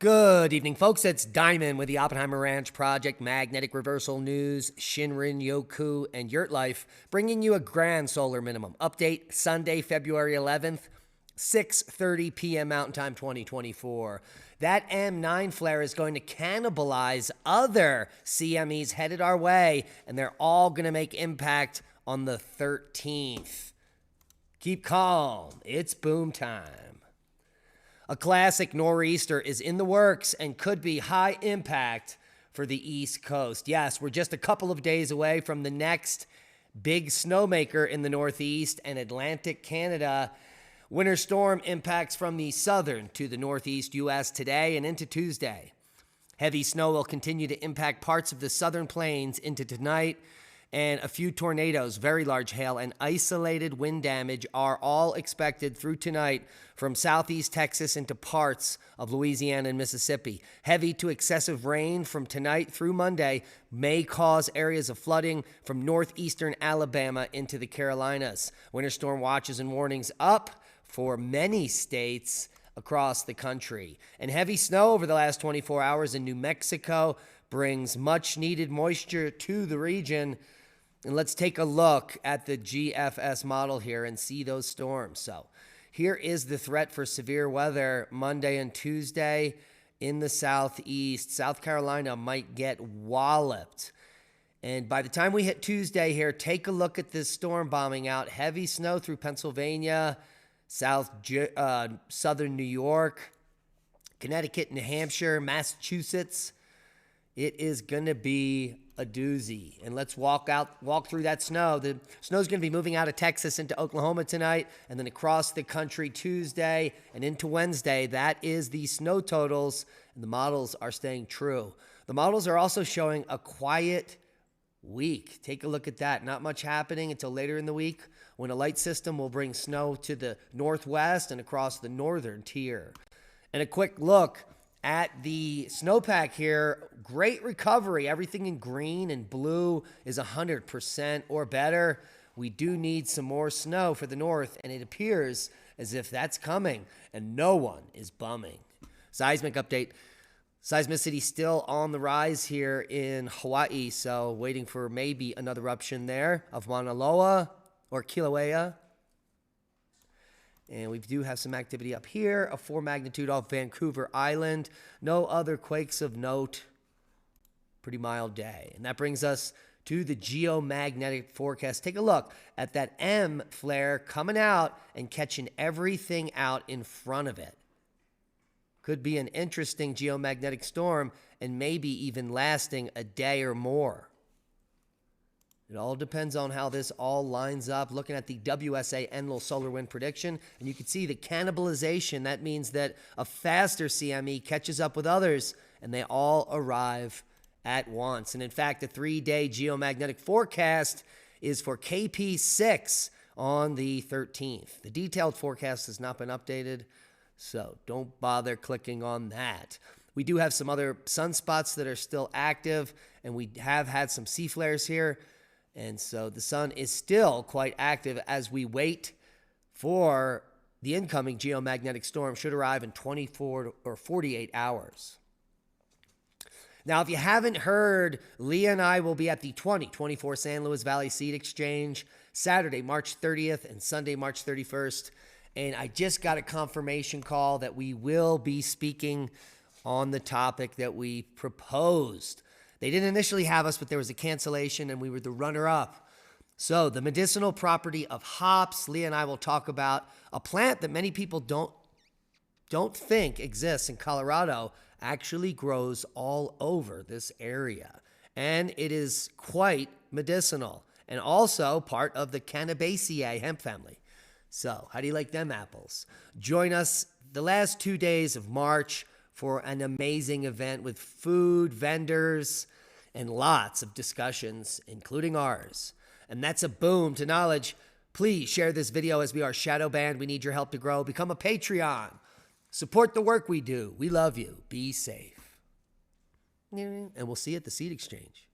Good evening, folks. It's Diamond with the Oppenheimer Ranch Project, Magnetic Reversal News, Shinrin Yoku, and Yurt Life, bringing you a grand solar minimum update Sunday, February 11th, 6:30 p.m. Mountain Time 2024. That M9 flare is going to cannibalize other CMEs headed our way, and they're all going to make impact on the 13th. Keep calm. It's boom time. A classic nor'easter is in the works and could be high impact for the East Coast. Yes, we're just a couple of days away from the next big snowmaker in the Northeast and Atlantic Canada. Winter storm impacts from the southern to the Northeast U.S. today and into Tuesday. Heavy snow will continue to impact parts of the southern plains into tonight, and a few tornadoes, very large hail, and isolated wind damage are all expected through tonight from southeast Texas into parts of Louisiana and Mississippi. Heavy to excessive rain from tonight through Monday may cause areas of flooding from northeastern Alabama into the Carolinas. Winter storm watches and warnings up for many states across the country. And heavy snow over the last 24 hours in New Mexico brings much needed moisture to the region. And let's take a look at the GFS model here and see those storms. So here is the threat for severe weather Monday and Tuesday in the southeast. South Carolina might get walloped. And by the time we hit Tuesday here, take a look at this storm bombing out. Heavy snow through Pennsylvania, southern New York, Connecticut, New Hampshire, Massachusetts. It is going to be a doozy. And let's walk through that snow. The snow's going to be moving out of Texas into Oklahoma tonight and then across the country Tuesday and into Wednesday. That is the snow totals, and the models are staying true. The models are also showing a quiet week. Take a look at that. Not much happening until later in the week when a light system will bring snow to the northwest and across the northern tier. And a quick look at the snowpack here. Great recovery. Everything in green and blue is 100% or better. We do need some more snow for the north, and it appears as if that's coming, and no one is bumming. Seismic update. Seismicity still on the rise here in Hawaii, so waiting for maybe another eruption there of Mauna Loa or Kilauea. And we do have some activity up here, a 4 magnitude off Vancouver Island. No other quakes of note. Pretty mild day. And that brings us to the geomagnetic forecast. Take a look at that M flare coming out and catching everything out in front of it. Could be an interesting geomagnetic storm and maybe even lasting a day or more. It all depends on how this all lines up. Looking at the WSA Enlil solar wind prediction, and you can see the cannibalization. That means that a faster CME catches up with others, and they all arrive at once. And in fact, the 3-day geomagnetic forecast is for KP6 on the 13th. The detailed forecast has not been updated, so don't bother clicking on that. We do have some other sunspots that are still active, and we have had some C flares here. And so the sun is still quite active as we wait for the incoming geomagnetic storm. Should arrive in 24 or 48 hours. Now, if you haven't heard, Leah and I will be at the 2024 San Luis Valley Seed Exchange Saturday, March 30th and Sunday, March 31st. And I just got a confirmation call that we will be speaking on the topic that we proposed. They didn't initially have us, but there was a cancellation, and we were the runner-up. So the medicinal property of hops. Leah and I will talk about a plant that many people don't think exists in Colorado, actually grows all over this area. And it is quite medicinal and also part of the Cannabaceae hemp family. So how do you like them apples? Join us the last 2 days of March for an amazing event with food, vendors, and lots of discussions, including ours. And that's a boom to knowledge. Please share this video as we are shadow banned. We need your help to grow. Become a Patreon. Support the work we do. We love you. Be safe. And we'll see you at the Seed Exchange.